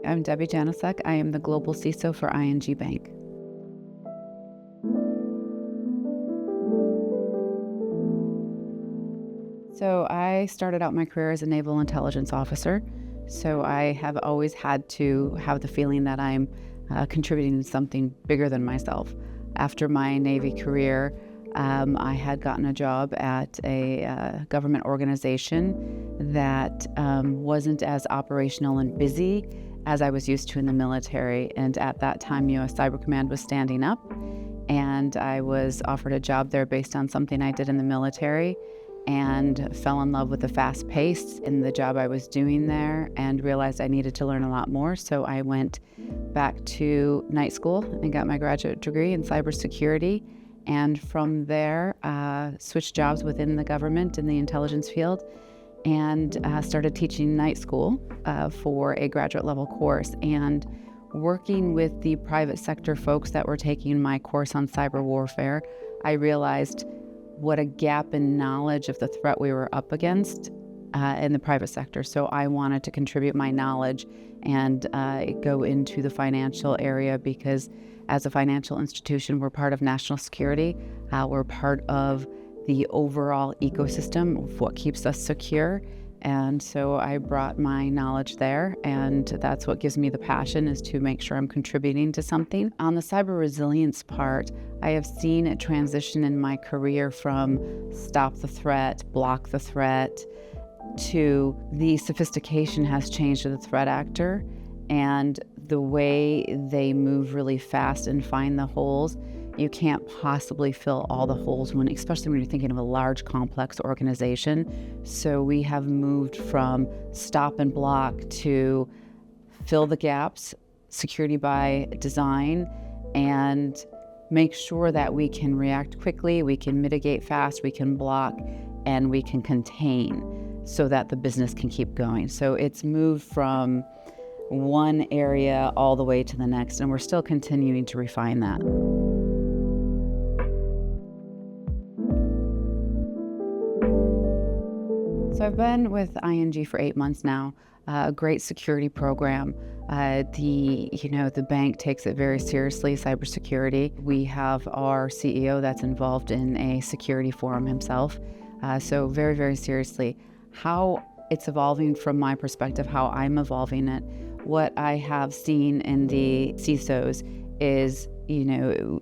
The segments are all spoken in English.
I'm Debbie Janeczek. I am the Global CISO for ING Bank. So I started out my career as a naval intelligence officer. So I have always had to have the feeling that I'm contributing to something bigger than myself. After my Navy career, I had gotten a job at a government organization that wasn't as operational and busy as I was used to in the military. And at that time, U.S. Cyber Command was standing up, and I was offered a job there based on something I did in the military, and fell in love with the fast pace in the job I was doing there and realized I needed to learn a lot more. So I went back to night school and got my graduate degree in cybersecurity. And from there, switched jobs within the government in the intelligence field and started teaching night school for a graduate level course. And working with the private sector folks that were taking my course on cyber warfare, I realized what a gap in knowledge of the threat we were up against in the private sector. So I wanted to contribute my knowledge and go into the financial area, because as a financial institution, we're part of national security. We're part of the overall ecosystem of what keeps us secure. And so I brought my knowledge there, and that's what gives me the passion, is to make sure I'm contributing to something. On the cyber resilience part, I have seen a transition in my career from stop the threat, block the threat, to the sophistication has changed to the threat actor, and the way they move really fast and find the holes. You can't possibly fill all the holes, especially when you're thinking of a large, complex organization. So we have moved from stop and block to fill the gaps, security by design, and make sure that we can react quickly, we can mitigate fast, we can block, and we can contain so that the business can keep going. So it's moved from one area all the way to the next, and we're still continuing to refine that. So I've been with ING for 8 months now. A great security program. The bank takes it very seriously, cybersecurity. We have our CEO that's involved in a security forum himself. So very, very seriously. How it's evolving from my perspective, how I'm evolving it. What I have seen in the CISOs is,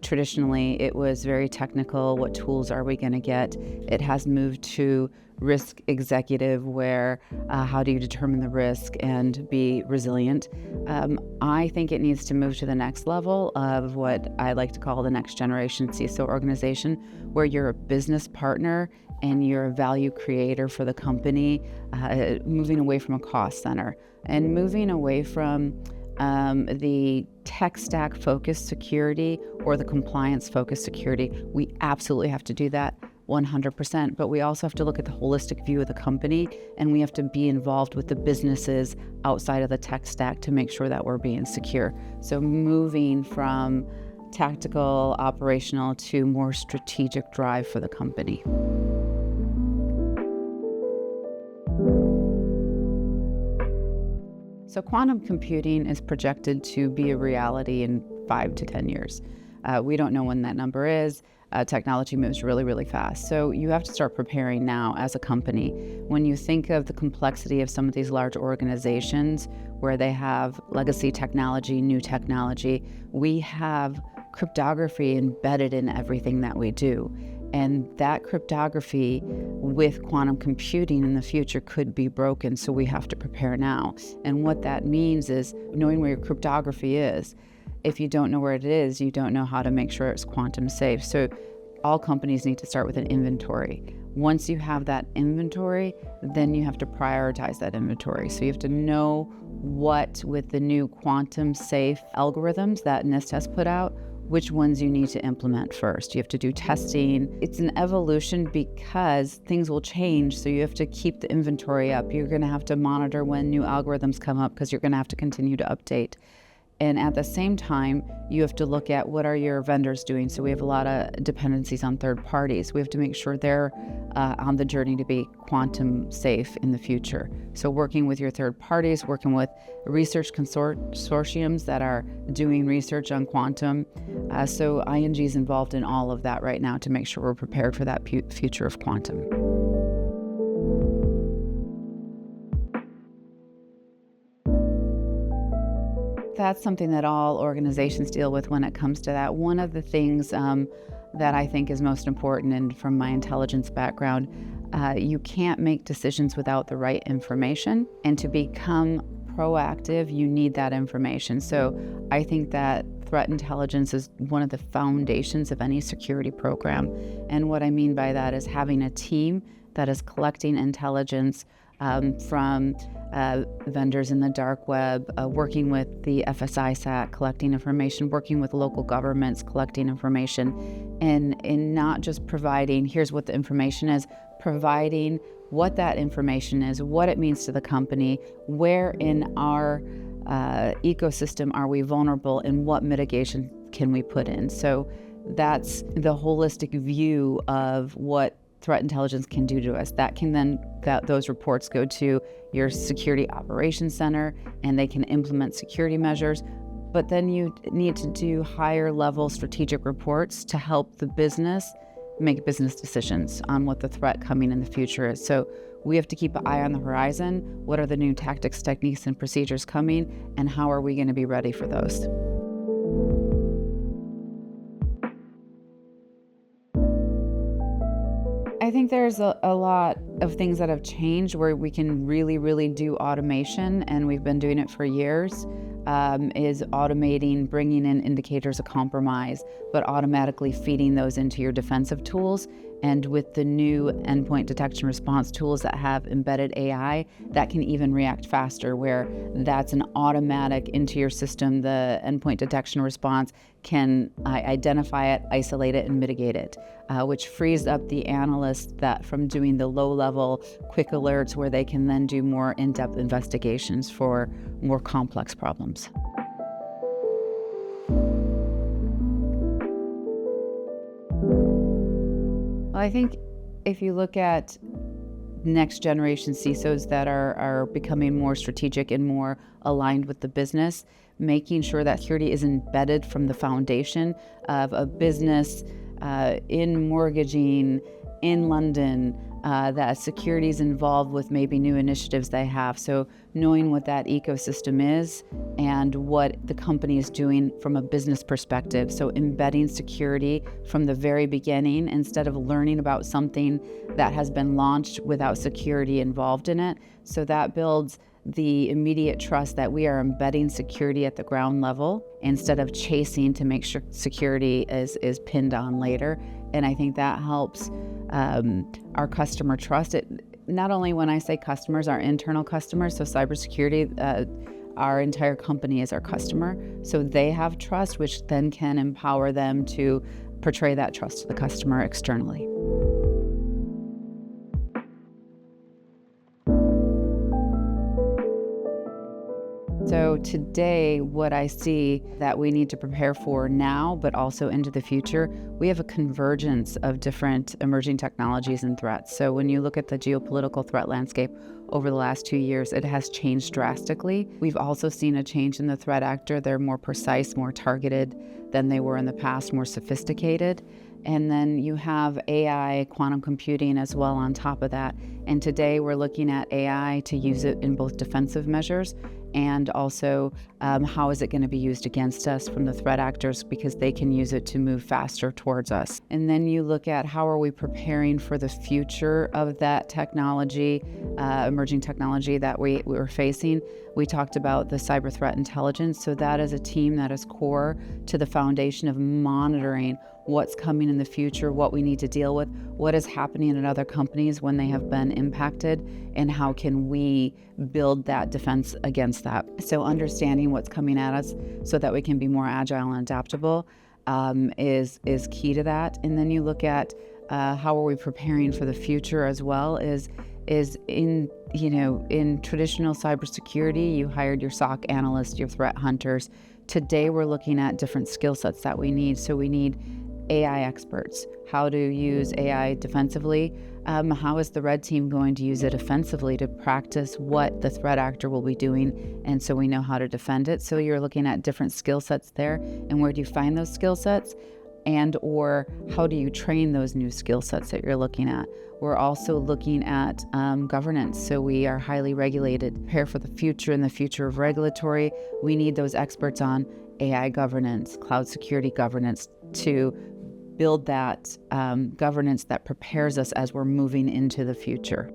traditionally it was very technical. What tools are we going to get? It has moved to risk executive, where how do you determine the risk and be resilient? I think it needs to move to the next level of what I like to call the next generation CISO organization, where you're a business partner and you're a value creator for the company, moving away from a cost center and moving away from the tech stack focused security or the compliance focused security. We absolutely have to do that 100%, but we also have to look at the holistic view of the company, and we have to be involved with the businesses outside of the tech stack to make sure that we're being secure. So moving from tactical, operational to more strategic drive for the company. So quantum computing is projected to be a reality in 5 to 10 years. We don't know when that number is. Technology moves really, really fast. So you have to start preparing now as a company. When you think of the complexity of some of these large organizations where they have legacy technology, new technology, we have cryptography embedded in everything that we do. And that cryptography with quantum computing in the future could be broken, so we have to prepare now. And what that means is knowing where your cryptography is. If you don't know where it is, you don't know how to make sure it's quantum safe. So all companies need to start with an inventory. Once you have that inventory, then you have to prioritize that inventory. So you have to know what, with the new quantum safe algorithms that NIST has put out, which ones you need to implement first. You have to do testing. It's an evolution because things will change, so you have to keep the inventory up. You're going to have to monitor when new algorithms come up because you're going to have to continue to update. And at the same time, you have to look at what are your vendors doing. So we have a lot of dependencies on third parties. We have to make sure they're on the journey to be quantum safe in the future. So working with your third parties, working with research consortiums that are doing research on quantum. So ING is involved in all of that right now to make sure we're prepared for that future of quantum. That's something that all organizations deal with when it comes to that. One of the things that I think is most important, and from my intelligence background, you can't make decisions without the right information. And to become proactive, you need that information. So I think that threat intelligence is one of the foundations of any security program. And what I mean by that is having a team that is collecting intelligence from vendors in the dark web, working with the FSISAC, collecting information, working with local governments, collecting information, and not just providing, here's what the information is, providing what that information is, what it means to the company, where in our ecosystem are we vulnerable, and what mitigation can we put in. So that's the holistic view of what threat intelligence can do to us. That can then, those reports go to your security operations center and they can implement security measures. But then you need to do higher level strategic reports to help the business make business decisions on what the threat coming in the future is. So we have to keep an eye on the horizon. What are the new tactics, techniques, and procedures coming, and how are we going to be ready for those? I think there's a lot of things that have changed where we can really do automation, and we've been doing it for years, is automating, bringing in indicators of compromise, but automatically feeding those into your defensive tools. And with the new endpoint detection response tools that have embedded AI, that can even react faster, where that's an automatic into your system. The endpoint detection response can identify it, isolate it, and mitigate it, which frees up the analysts that from doing the low-level quick alerts where they can then do more in-depth investigations for more complex problems. Well, I think if you look at next generation CISOs that are becoming more strategic and more aligned with the business, making sure that security is embedded from the foundation of a business in mortgaging in London, that security is involved with maybe new initiatives they have. So knowing what that ecosystem is and what the company is doing from a business perspective. So embedding security from the very beginning instead of learning about something that has been launched without security involved in it. So that builds the immediate trust that we are embedding security at the ground level instead of chasing to make sure security is pinned on later. And I think that helps our customer trust it. Not only when I say customers, our internal customers, so cybersecurity, our entire company is our customer. So they have trust, which then can empower them to portray that trust to the customer externally. So today, what I see that we need to prepare for now, but also into the future, we have a convergence of different emerging technologies and threats. So when you look at the geopolitical threat landscape over the last 2 years, it has changed drastically. We've also seen a change in the threat actor. They're more precise, more targeted than they were in the past, more sophisticated. And then you have AI, quantum computing as well on top of that. And today we're looking at AI to use it in both defensive measures and also how is it going to be used against us from the threat actors, because they can use it to move faster towards us. And then you look at how are we preparing for the future of that technology, emerging technology that we're facing. We talked about the cyber threat intelligence. So that is a team that is core to the foundation of monitoring what's coming in the future, what we need to deal with, what is happening in other companies when they have been impacted, and how can we build that defense against that. So understanding what's coming at us so that we can be more agile and adaptable is key to that. And then you look at how are we preparing for the future as well is in traditional cybersecurity, you hired your SOC analysts, your threat hunters today we're looking at different skill sets that we need. So we need AI experts, how to use AI defensively. How is the red team going to use it offensively to practice what the threat actor will be doing, and so we know how to defend it? So you're looking at different skill sets there, and where do you find those skill sets? And or how do you train those new skill sets that you're looking at? We're also looking at governance. So we are highly regulated. Prepare for the future and the future of regulatory. We need those experts on AI governance, cloud security governance, to build that governance that prepares us as we're moving into the future.